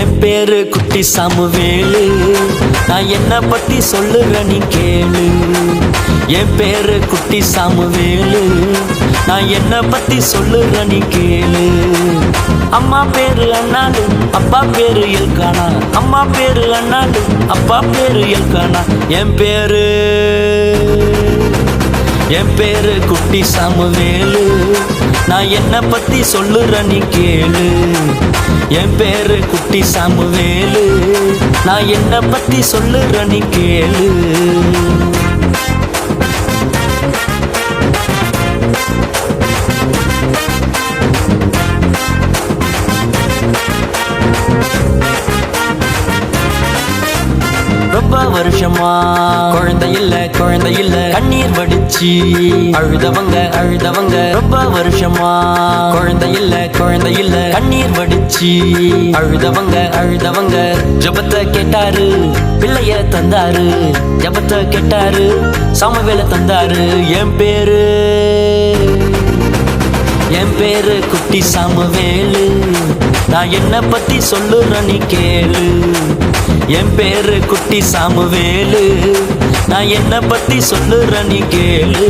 என் பேரு குட்டி சாமுவேலு, நான் என்ன பத்தி சொல்லுற நீ கேளு. என் பேரு குட்டி சாமுவேலு, நான் என்ன பத்தி சொல்லுற நீ கேளு. அம்மா பேரு அண்ணாடு, அப்பா பேரு எல்கானா. அம்மா பேரு அண்ணாடு, அப்பா பேரு எல்கானா. என் பேரு குட்டி சாமுவேலு, நான் என்ன பத்தி சொல்லுற நீ கேளு. என் பேரு குட்டி சாமுவேலு, நான் என்ன பத்தி சொல்லுற நீ கேளு. ரொம்ப வருஷமா குழந்தை இல்ல கண்ணீர் வடிச்சு அழுதவங்க ரொம்ப வருஷமா குழந்தை இல்ல கண்ணீர் வடிச்சு அழுதவங்க ஜபத்தை கேட்டாரு, பிள்ளைய தந்தாரு. ஜபத்தை கேட்டாரு, சாமுவேல தந்தாரு. என் பேரு குட்டி சாமுவேலு, நான் என்ன பத்தி சொல்லுற நீ கேளு. என் பேரு குட்டி சாமுவேலு, நான் என்ன பத்தி சொல்லுற நீ கேளு.